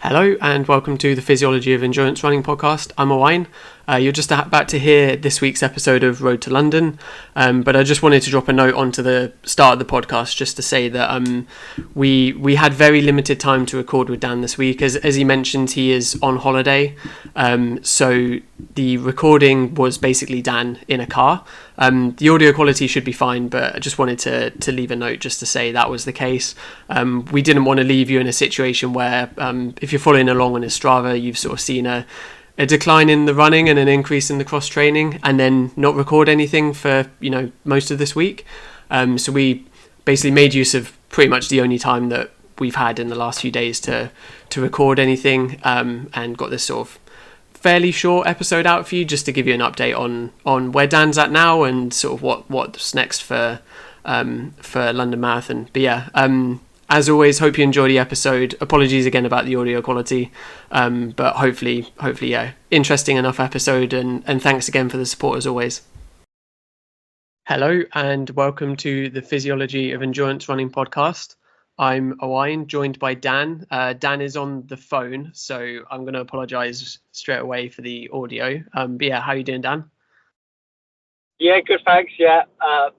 Hello and welcome to the Physiology of Endurance Running podcast. I'm Owain. You're just about to hear this week's episode of Road to London, but I just wanted to drop a note onto the start of the podcast just to say that we had very limited time to record with Dan this week. As he mentioned, he is on holiday, so the recording was basically Dan in a car. The audio quality should be fine, but I just wanted to leave a note just to say that was the case. We didn't want to leave you in a situation where if you're following along on his Strava, you've sort of seen a decline in the running and an increase in the cross training, and then not record anything for most of this week. So we basically made use of pretty much the only time that we've had in the last few days to record anything, and got this sort of fairly short episode out for you just to give you an update on where Dan's at now and sort of what's next for London Marathon. But yeah, as always, hope you enjoy the episode. Apologies again about the audio quality, but hopefully, yeah, interesting enough episode, and thanks again for the support as always. Hello and welcome to the Physiology of Endurance Running podcast. I'm Owain, joined by Dan. Dan is on the phone, so I'm going to apologise straight away for the audio. But yeah, how are you doing, Dan? Yeah, good, thanks. Yeah,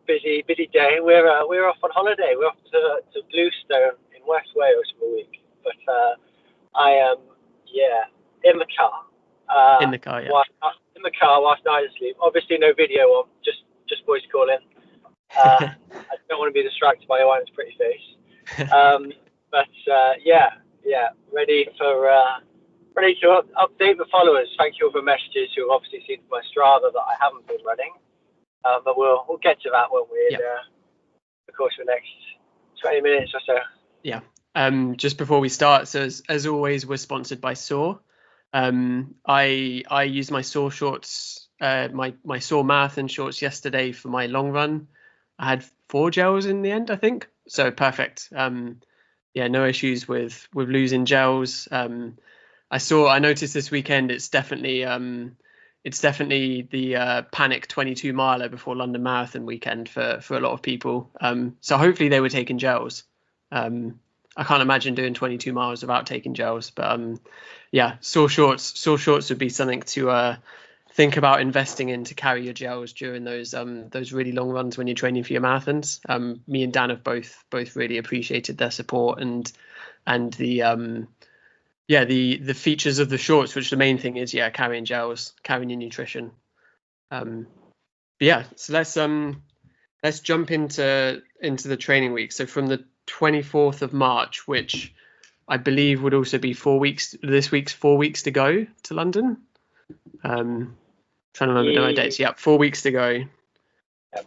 busy day. We're off on holiday. We're off to Bluestone in West Wales for a week. But I am in the car. In the car, yeah. In the car whilst I was asleep. Obviously, no video on, just voice calling. I don't want to be distracted by Owen's pretty face. But ready to update the followers. Thank you all for messages who have obviously seen my Strava that I haven't been running. But we'll get to that when we're of course, for the next 20 minutes or so. Yeah. Just before we start, so as always, we're sponsored by Soar. I used my Soar shorts, my Soar marathon shorts yesterday for my long run. I had 4 gels in the end, I think. So perfect. No issues with losing gels. I noticed this weekend it's definitely the panic 22 miler before London Marathon weekend for a lot of people. So hopefully they were taking gels. I can't imagine doing 22 miles without taking gels, but Soar shorts would be something to think about investing in to carry your gels during those really long runs when you're training for your marathons. Me and Dan have both really appreciated their support and the features of the shorts, which the main thing is carrying gels, carrying your nutrition. So let's jump into the training week. So from the 24th of March, which I believe would also be 4 weeks. This week's 4 weeks to go to London. Trying to remember my dates. Yeah, 4 weeks to go. Yep.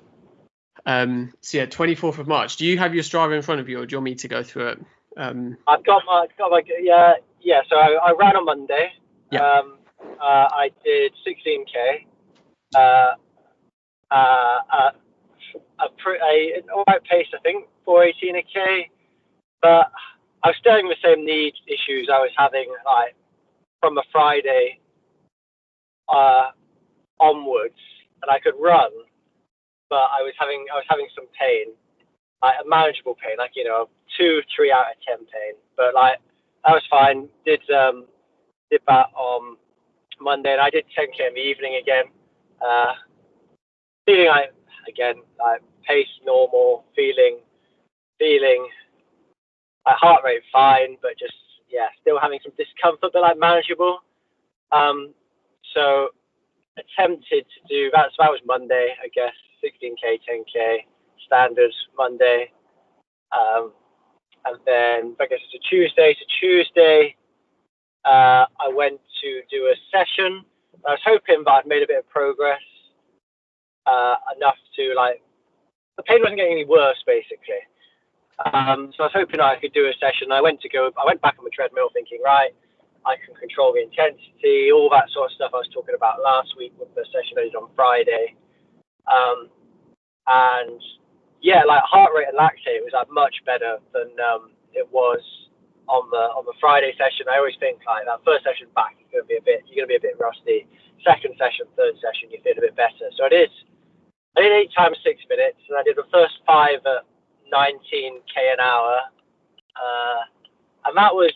24th of March. Do you have your Strava in front of you, or do you want me to go through it? I've got my So I ran on Monday. Yeah. I did 16k. An alright pace, I think, 4:18 a k. But I was still having the same knee issues I was having like from the Friday onwards, and I could run, but I was having some pain, like a manageable pain, like 2-3 out of 10 pain. But like that was fine. Did that on Monday, and I did 10k in the evening again. Feeling like pace normal, feeling like heart rate fine, but just still having some discomfort, but like manageable. So attempted to do that. So that was Monday, I guess. 16k, 10k, standard Monday. And then I guess it's a Tuesday. So Tuesday, I went to do a session. I was hoping that I'd made a bit of progress, enough to the pain wasn't getting any worse, basically. So I was hoping I could do a session. I went back on the treadmill thinking, right, I can control the intensity, all that sort of stuff I was talking about last week with the session I did on Friday. Heart rate and lactate was much better than it was on the Friday session. I always think that first session back you're gonna be a bit rusty. Second session, third session, you feel a bit better. So I did 8 times 6 minutes, and I did the first 5 at 19k an hour, and that was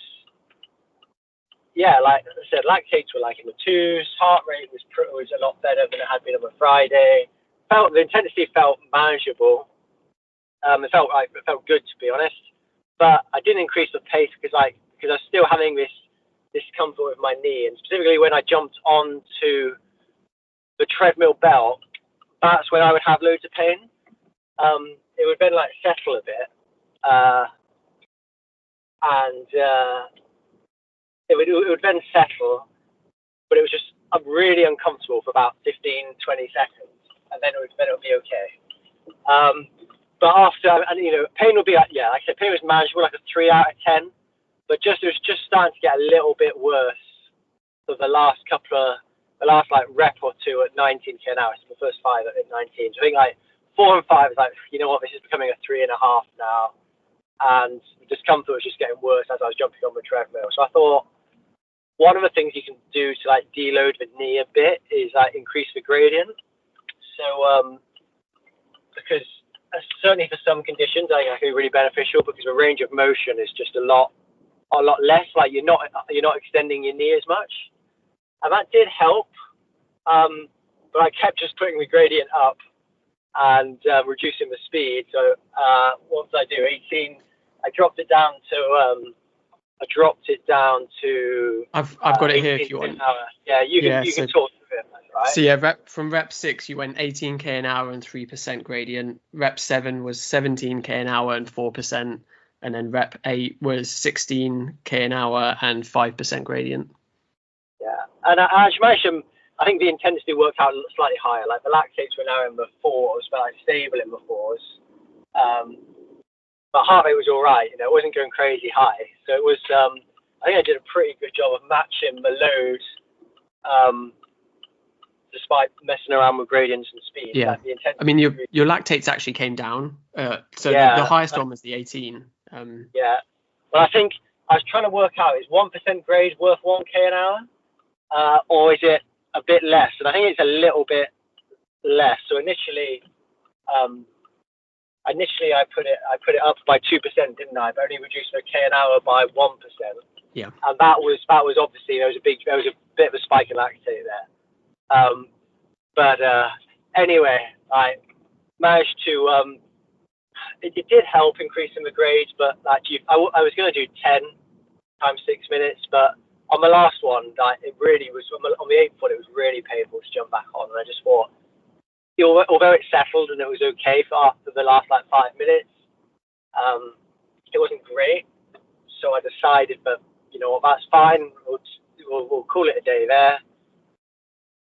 yeah, like I said, lactates were like in the twos. Heart rate was a lot better than it had been on the Friday. The intensity felt manageable. It felt good, to be honest. But I didn't increase the pace because I was still having this discomfort with my knee, and specifically when I jumped onto the treadmill belt, that's when I would have loads of pain. It would then like settle a bit, and it would then settle, but it was just really uncomfortable for about 15, 20 seconds, and then it would be okay. But after, and pain would be like I said, pain was manageable, like a 3 out of 10, but it was just starting to get a little bit worse for the last like rep or two at 19k an hour. So the first 5 at 19. So I think like 4 and 5 is like, you know what, this is becoming a 3.5 now, and the discomfort was just getting worse as I was jumping on the treadmill. So I thought one of the things you can do to like deload the knee a bit is like increase the gradient. So because certainly for some conditions, I think that can be really beneficial because the range of motion is just a lot less. Like you're not extending your knee as much, and that did help. But I kept just putting the gradient up and reducing the speed. So what did I do? 18. I dropped it down to. I've got it here if you want. Yeah, you can talk to it. Right? So yeah, from rep 6 you went 18k an hour and 3% gradient. Rep 7 was 17k an hour and 4%, and then rep 8 was 16k an hour and 5% gradient. Yeah, and I think the intensity worked out slightly higher. Like the lactates were now in the 4s, but like stable in the 4s. But heart rate was all right. It wasn't going crazy high. So it was. I think I did a pretty good job of matching the load, despite messing around with gradients and speed. Yeah. Like the intensity. I mean, your lactates actually came down. So yeah, the highest one was the 18. Yeah. Well, I think I was trying to work out, is 1% grade worth 1k an hour, or is it a bit less? And I think it's a little bit less. So initially I put it up by 2%, didn't I? But only reduced the k an hour by 1%. Yeah. And that was obviously there was a bit of a spike in lactate there. But anyway, I managed to. It did help increasing the grades, but like I was going to do 10 times 6 minutes, but on the last one, it really was on the 8th one. It was really painful to jump back on, and I just thought, although it settled and it was okay after the last like 5 minutes, it wasn't great. So I decided that that's fine. We'll call it a day there.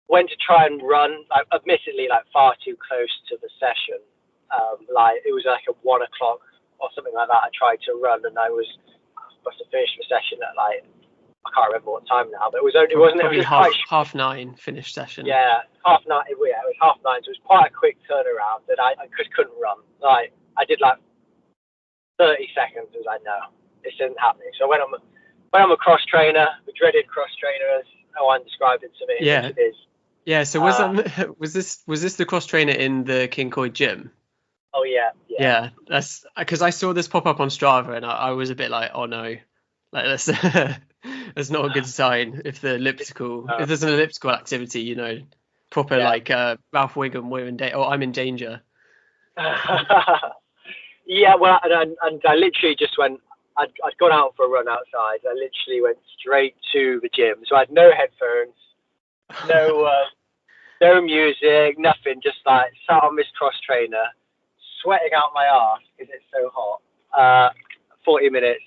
Went to try and run, admittedly, far too close to the session. It was like at 1 o'clock or something like that. I tried to run, and I must have finished the session at I can't remember what time now, but it wasn't. Probably it was half 9 finished session. Yeah, half 9. Yeah, it was half 9. So it was quite a quick turnaround, that I just couldn't run. I did 30 seconds. I was like, no, this isn't happening. So I went on the cross trainer, the dreaded cross trainer, as Owen described it to me. Yeah. Which it is. Yeah. So was this the cross trainer in the Kincoid gym? Oh yeah. Yeah, that's because I saw this pop up on Strava, and I was a bit like, oh no, that's that's not a good sign if there's an elliptical activity, proper Ralph Wiggum, we're in danger, or I'm in danger. Yeah, well, and I literally just went. I'd gone out for a run outside. I literally went straight to the gym, so I had no headphones, no music, nothing. Just sat on this cross trainer, sweating out my arse because it's so hot. 40 minutes.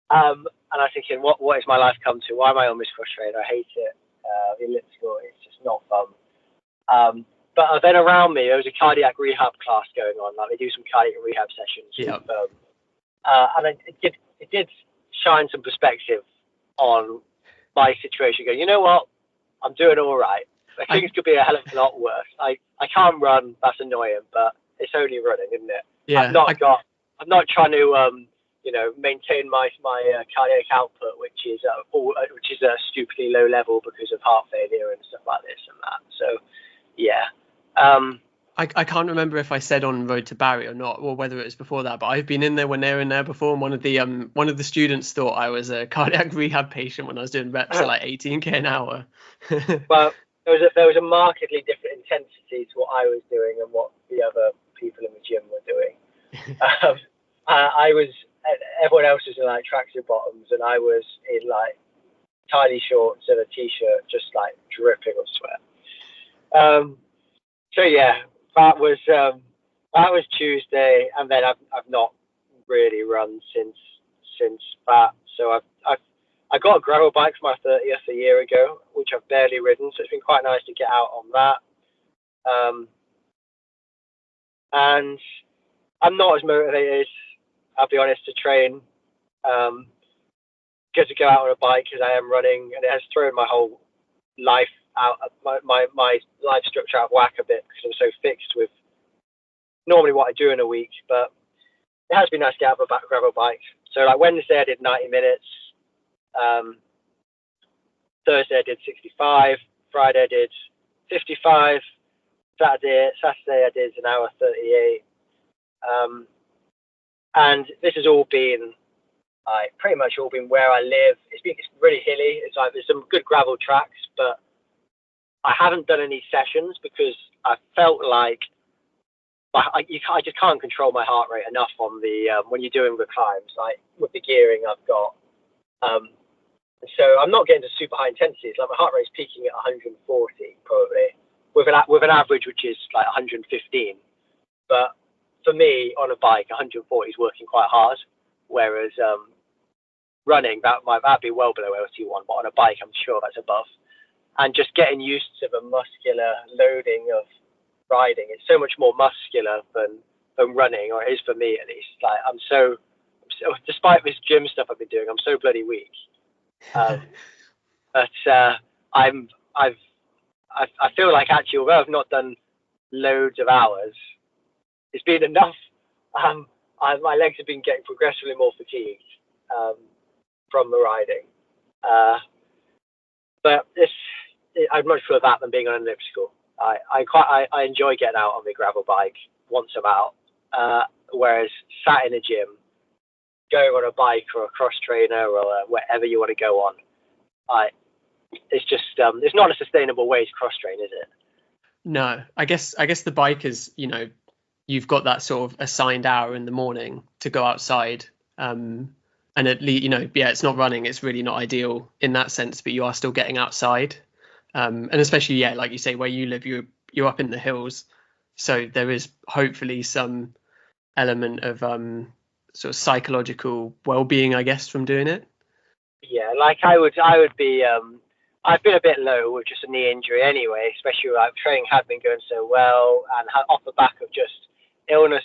And I was thinking, what has my life come to? Why am I on this cross trainer? I hate it. The elliptical, it's just not fun. But then around me, there was a cardiac rehab class going on. They do some cardiac rehab sessions. Yeah. And it did shine some perspective on my situation. Going, you know what? I'm doing all right. Things could be a hell of a lot worse. I can't run. That's annoying, but it's only running, isn't it? Yeah. I'm not trying to maintain my cardiac output, which is a stupidly low level because of heart failure and stuff like this and that. So yeah. I can't remember if I said on Road to Barry or not, or whether it was before that, but I've been in there when they were in there before, and one of the students thought I was a cardiac rehab patient when I was doing reps at like 18k an hour. Well, there was a markedly different intensity to what I was doing and what the other people in the gym were doing. I was everyone else was in like tracksuit bottoms, and I was in like tiny shorts and a t-shirt, just like dripping with sweat. So yeah, that was Tuesday, and then I've not really run since that. So I got a gravel bike for my 30th a year ago, which I've barely ridden. So it's been quite nice to get out on that. And I'm not as motivated, I'll be honest, to train, to go out on a bike as I am running, and it has thrown my whole life out, my life structure out of whack a bit, because I'm so fixed with normally what I do in a week. But it has been nice to get out of a gravel bike. So like Wednesday I did 90 minutes, Thursday I did 65, Friday I did 55, Saturday I did an hour 38, and this has all been pretty much all been where I live. It's really hilly. It's like there's some good gravel tracks, but I haven't done any sessions because I felt like I just can't control my heart rate enough on the when you're doing the climbs, like with the gearing I've got. So I'm not getting to super high intensities. Like my heart rate's peaking at 140 probably, with an average which is like 115. But for me on a bike, 140 is working quite hard, whereas running that'd be well below LT1, but on a bike I'm sure that's above. And just getting used to the muscular loading of riding, it's so much more muscular than running, or it is for me at least. Like I'm so despite this gym stuff I've been doing, I'm so bloody weak. But I feel like actually, although I've not done loads of hours, it's been enough. My legs have been getting progressively more fatigued from the riding. But I'd much prefer that than being on an elliptical. I enjoy getting out on the gravel bike once I'm out, whereas sat in a gym, going on a bike or a cross trainer or wherever you want to go on, it's just it's not a sustainable way to cross train, is it? No, I guess the bike is, you've got that sort of assigned hour in the morning to go outside, and at least it's not running, it's really not ideal in that sense, but you are still getting outside, and especially like you say, where you live, you're up in the hills, so there is hopefully some element of sort of psychological well-being, I guess, from doing it. Yeah, like I would be I've been a bit low with just a knee injury anyway, especially like training had been going so well, and off the back of just illness,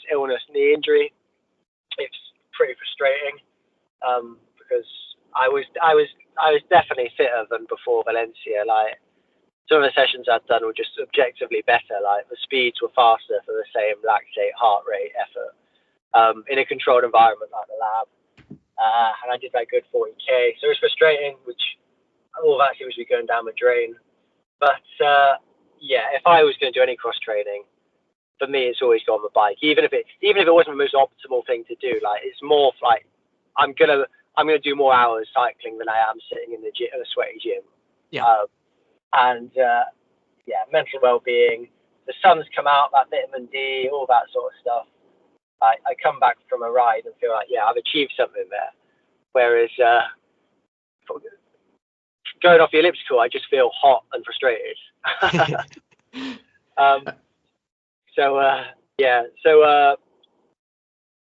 knee injury. It's pretty frustrating, because I was definitely fitter than before Valencia. Like some of the sessions I'd done were just objectively better. Like the speeds were faster for the same lactate heart rate effort, in a controlled environment like the lab, and I did that good 40k. So it's frustrating, which all that seems to be going down the drain. But if I was going to do any cross training, for me it's always go on the bike, even if it wasn't the most optimal thing to do. Like it's more like I'm gonna do more hours cycling than I am sitting in a sweaty gym. Yeah. Mental well-being. The sun's come out, that vitamin D, all that sort of stuff. I come back from a ride and feel like I've achieved something there. Whereas going off the elliptical, I just feel hot and frustrated.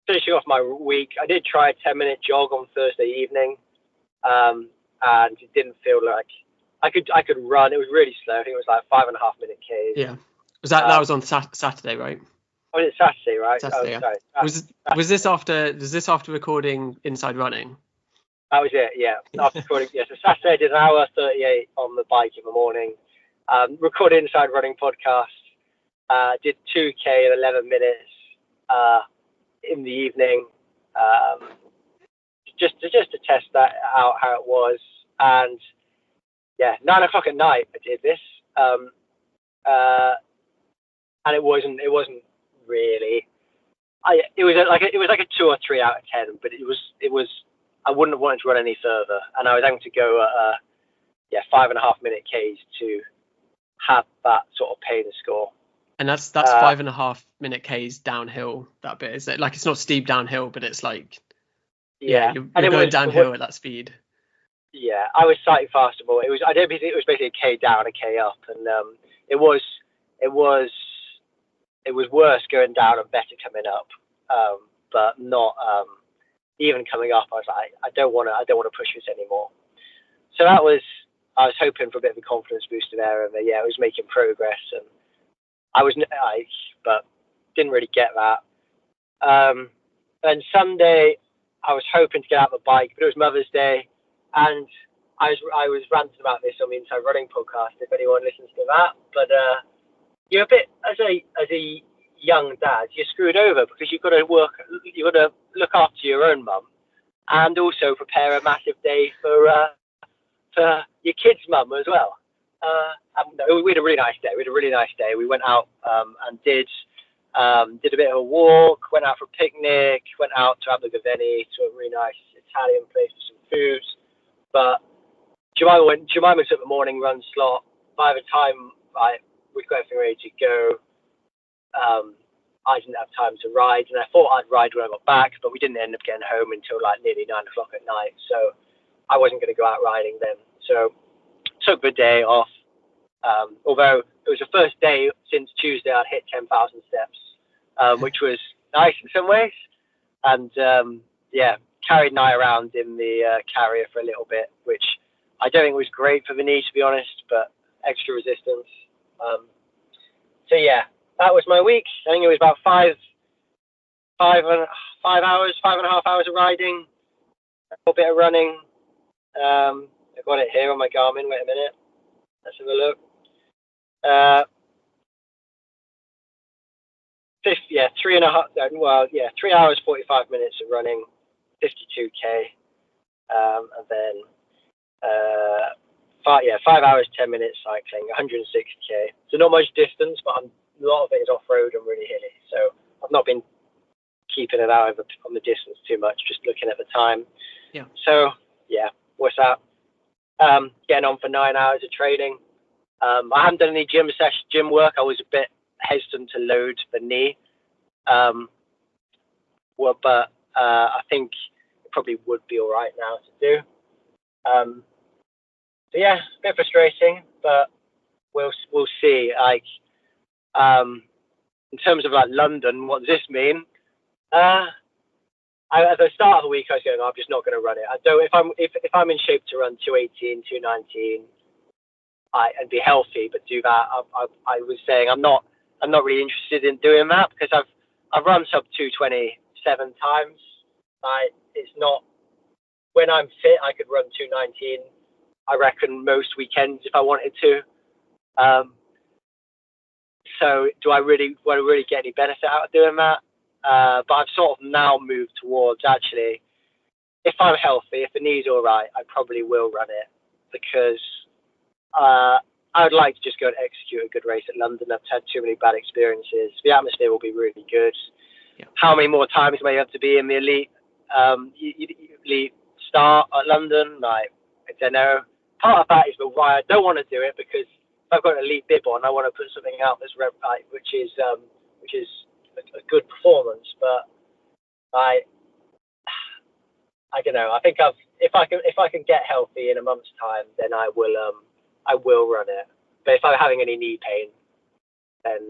Finishing off my week, I did try a 10-minute jog on Thursday evening, and it didn't feel like I could run. It was really slow. I think it was like 5.5 minute Ks. Yeah. That was on Saturday, right? Oh, it's Saturday, right? Saturday, Sorry. Was this after recording Inside Running? That was it, yeah. After recording, so Saturday I did an hour 38 on the bike in the morning. Recorded Inside Running podcast. Did 2K in 11 minutes in the evening, just to test that out, how it was. And 9 o'clock at night I did this. and it wasn't really. It was like a 2 or 3 out of 10, but it was. I wouldn't have wanted to run any further, and I was able to go at 5.5 minute Ks to have that sort of pain score. And that's 5.5 minute Ks downhill. That bit is it? Like it's not steep downhill, but it's like you're going downhill at that speed. Yeah, I was slightly faster, but I don't think it was basically a K down, a K up, and it was worse going down and better coming up, but not even coming up. I was like, I don't want to push this anymore. So I was hoping for a bit of a confidence booster there, and I was making progress, and but didn't really get that. And Sunday, I was hoping to get out the bike, but it was Mother's Day, and I was ranting about this on the Inside Running podcast. If anyone listens to that, but you're a bit as a young dad, you're screwed over because you've got to look after your own mum, and also prepare a massive day for your kid's mum as well. We had a really nice day. We went out and did a bit of a walk, went out for a picnic, went out to Abergavenny to a really nice Italian place for some food. But Jemima took the morning run slot. By the time we'd got everything ready to go, I didn't have time to ride, and I thought I'd ride when I got back, but we didn't end up getting home until like nearly 9 o'clock at night. So I wasn't going to go out riding then. So took the day off. Although it was the first day since Tuesday I'd hit 10,000 steps, which was nice in some ways. And carried Nye around in the carrier for a little bit, which I don't think was great for the knee, to be honest, but extra resistance. That was my week. I think it was about 5.5 hours of riding, a little bit of running. I've got it here on my Garmin. Wait a minute. Let's have a look. 3 hours 45 minutes of running, 52k, and then 5 hours 10 minutes cycling, 160k. So not much distance, but a lot of it is off road and really hilly. So I've not been keeping an eye on the distance too much, just looking at the time. Yeah. So what's that? Getting on for 9 hours of training. I haven't done any gym work. I was a bit hesitant to load the knee. But I think it probably would be all right now to do. A bit frustrating, but we'll see. Like, in terms of like London, what does this mean? At the start of the week, I was going, I'm just not going to run it. I don't. If I'm in shape to run 218, 219, and be healthy, but do that. I was saying I'm not really interested in doing that because I've run sub 227 times. It's not. When I'm fit, I could run 219. I reckon most weekends if I wanted to. So do I really get any benefit out of doing that? But I've sort of now moved towards actually, if I'm healthy, if the knee's all right, I probably will run it because I would like to just go and execute a good race at London. I've had too many bad experiences. The atmosphere will be really good. Yeah. How many more times may you have to be in the elite start at London? Like, I don't know. Part of that is why I don't want to do it, because if I've got an elite bib on, I want to put something out that's which is a good performance. But I don't know. I think if I can get healthy in a month's time, then I will run it. But if I'm having any knee pain, then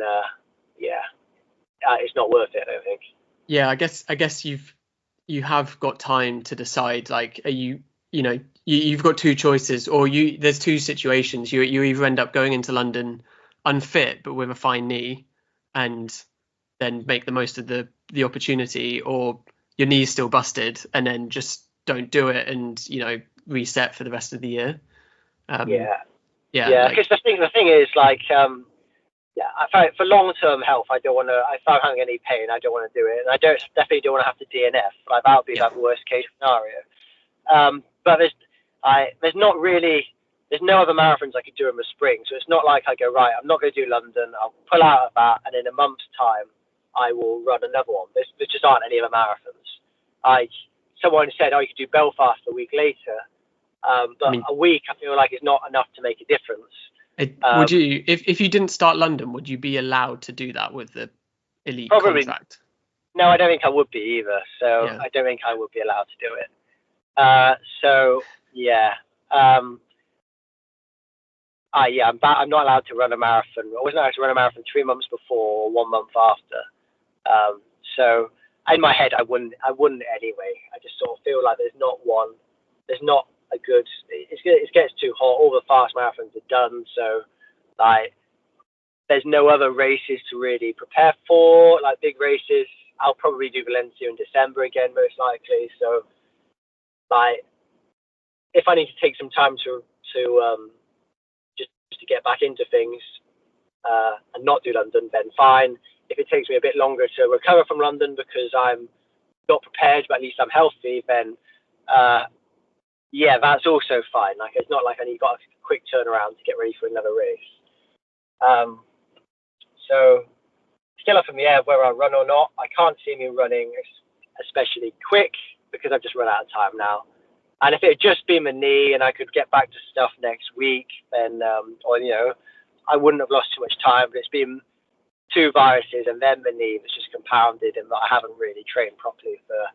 it's not worth it, I don't think. Yeah, I guess you have got time to decide. Like, are you've got two choices, or there's two situations. You either end up going into London unfit but with a fine knee, and then make the most of the opportunity, or your knee's still busted and then just don't do it and reset for the rest of the year. Because the thing is, like, I find for long-term health, I don't want to. If I'm having any pain, I don't want to do it, and I definitely don't want to have to DNF. Like, that would be like the worst case scenario. But there's not really there's no other marathons I could do in the spring. So it's not like I go, right, I'm not going to do London. I'll pull out of that, and in a month's time, I will run another one. There just aren't any other marathons. Someone said, oh, you could do Belfast a week later. But I mean, a week, I feel like, is not enough to make a difference. would you, if you didn't start London, would you be allowed to do that with the elite Probably, contract? no, I don't think I would be either. So Yeah. I don't think I would be allowed to do it. So yeah. I'm not allowed to run a marathon. I wasn't allowed to run a marathon 3 months before or 1 month after. So in my head, I wouldn't anyway. I just sort of feel like there's not a good. It gets too hot. All the fast marathons are done, so like there's no other races to really prepare for, like big races. I'll probably do Valencia in December again, most likely. So like if I need to take some time to just to get back into things and not do London, then fine. If it takes me a bit longer to recover from London because I'm not prepared, but at least I'm healthy, then yeah, that's also fine. Like it's not like I need got a quick turnaround to get ready for another race. So still up in the air whether I run or not. I can't see me running especially quick because I've just run out of time now. And if it had just been my knee and I could get back to stuff next week, then I wouldn't have lost too much time. But it's been 2 viruses and then the knee that's just compounded, and I haven't really trained properly for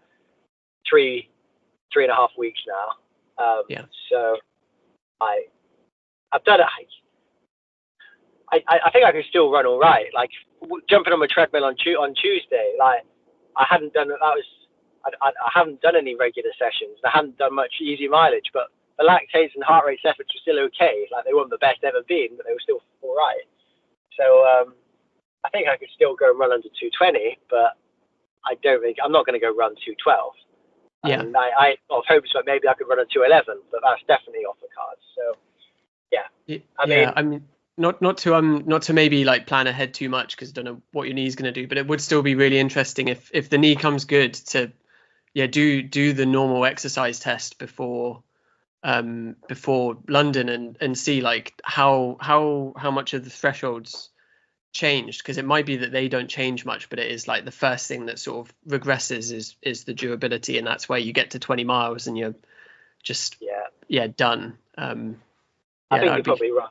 3.5 weeks now. So I've done it. I think I can still run all right. Like jumping on my treadmill on Tuesday, like I hadn't done that. I haven't done any regular sessions. I hadn't done much easy mileage, but the lactates and heart rate efforts were still okay. Like they weren't the best ever been, but they were still all right. So I think I could still go run under 220, but I'm not going to go run 212. Yeah. And I sort of hoped that maybe I could run a 211, but that's definitely off the cards. So yeah. I mean, not to maybe like plan ahead too much because I don't know what your knee's going to do, but it would still be really interesting if the knee comes good to do the normal exercise test before London and see like how much of the thresholds changed, because it might be that they don't change much, but it is like the first thing that sort of regresses is the durability, and that's where you get to 20 miles and you're just done. I think you're probably right.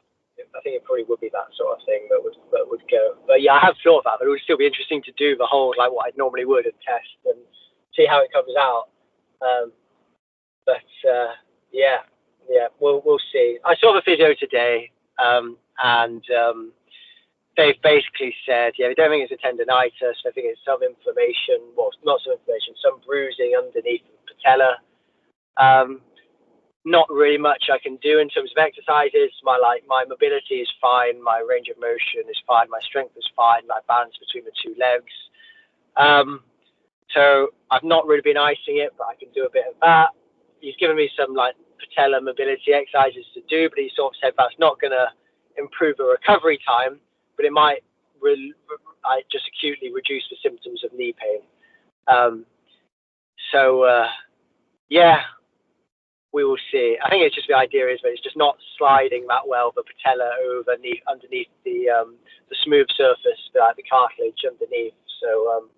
I think it probably would be that sort of thing that would go. But yeah, I have thought about that. It would still be interesting to do the whole like what I normally would and test and see how it comes out. We'll see. I saw the physio today, and they've basically said, they don't think it's a tendonitis. I think it's some inflammation. Well, not some inflammation, some bruising underneath the patella. Not really much I can do in terms of exercises. My mobility is fine. My range of motion is fine. My strength is fine. My balance between the 2 legs. So I've not really been icing it, but I can do a bit of that. He's given me some like patella mobility exercises to do, but he sort of said that's not going to improve the recovery time, but it might just acutely reduce the symptoms of knee pain. We will see. I think it's just the idea is that it's just not sliding that well, the patella underneath the smooth surface, the cartilage underneath. So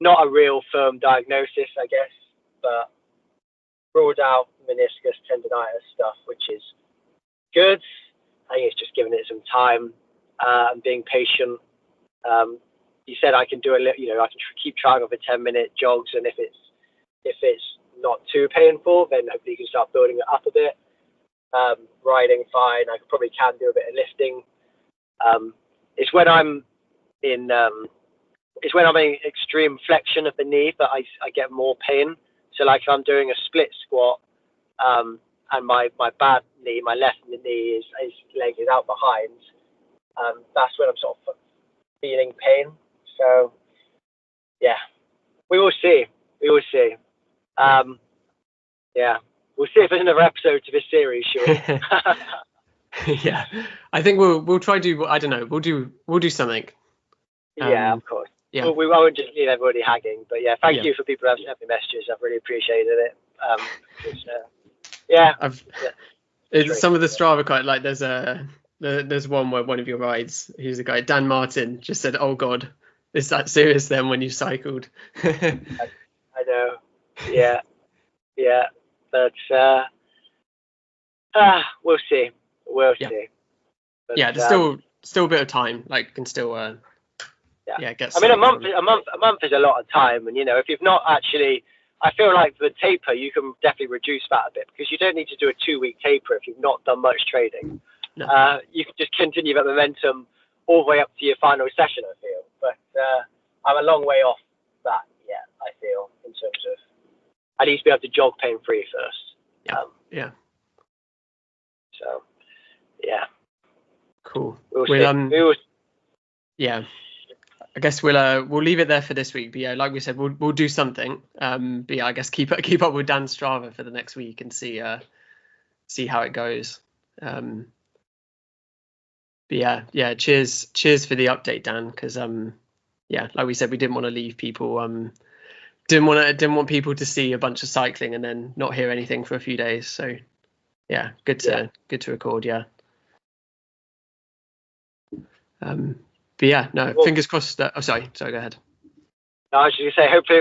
not a real firm diagnosis, I guess, but ruled out meniscus tendonitis stuff, which is good. I think it's just giving it some time and being patient. He said I can do I can keep trying over 10-minute jogs, and if it's not too painful, then hopefully you can start building it up a bit. Riding fine. I probably can do a bit of lifting. It's when I'm in extreme flexion of the knee that I get more pain. So like if I'm doing a split squat, and my bad knee, my left knee is leg is out behind, that's when I'm sort of feeling pain. So yeah, we will see. We'll see if there's another episode to this series, shall we? Yeah, I think we'll try to. I don't know. We'll do something. Of course. Yeah. We won't just leave everybody hanging. But thank you for people who have sent me messages. I've really appreciated it. Yeah. I've Yeah. it's some of the Strava quite like there's one where one of your rides, who's the guy, Dan Martin, just said, "Oh God, is that serious then when you cycled?" I know. Yeah. Yeah. But we'll see. We'll Yeah. see. But, Yeah, there's still a bit of time. Like, can still get. I mean, a month is a lot of time, and if you've not actually, I feel like the taper you can definitely reduce that a bit because you don't need to do a 2-week taper if you've not done much training. No. You can just continue that momentum all the way up to your final session. I feel, but I'm a long way off that yet. I feel in terms of I need to be able to jog pain free first. Yeah. So, yeah. Cool. We'll see. Yeah. I guess we'll leave it there for this week. But yeah, like we said, we'll do something. But yeah, I guess keep up with Dan's Strava for the next week and see how it goes. But yeah. Cheers for the update, Dan. Because yeah, like we said, we didn't want to leave people. Didn't want people to see a bunch of cycling and then not hear anything for a few days. So yeah, good to record. Yeah. But yeah, no, fingers crossed. Sorry, go ahead. No, I was just going to say, hopefully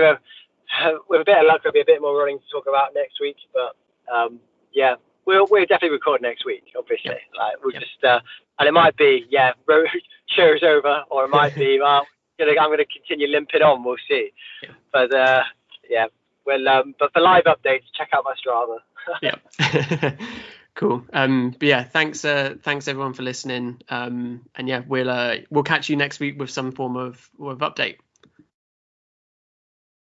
with a bit of luck, there'll be a bit more running to talk about next week. But yeah, we'll definitely record next week, obviously. Yep. Like we'll just and it might be show's over, or it might be I'm going to continue limping on. We'll see. Yeah. But yeah, well, but for live updates, check out my Strava. Yeah. Cool. But yeah, thanks everyone for listening. And yeah, we'll catch you next week with some form of update.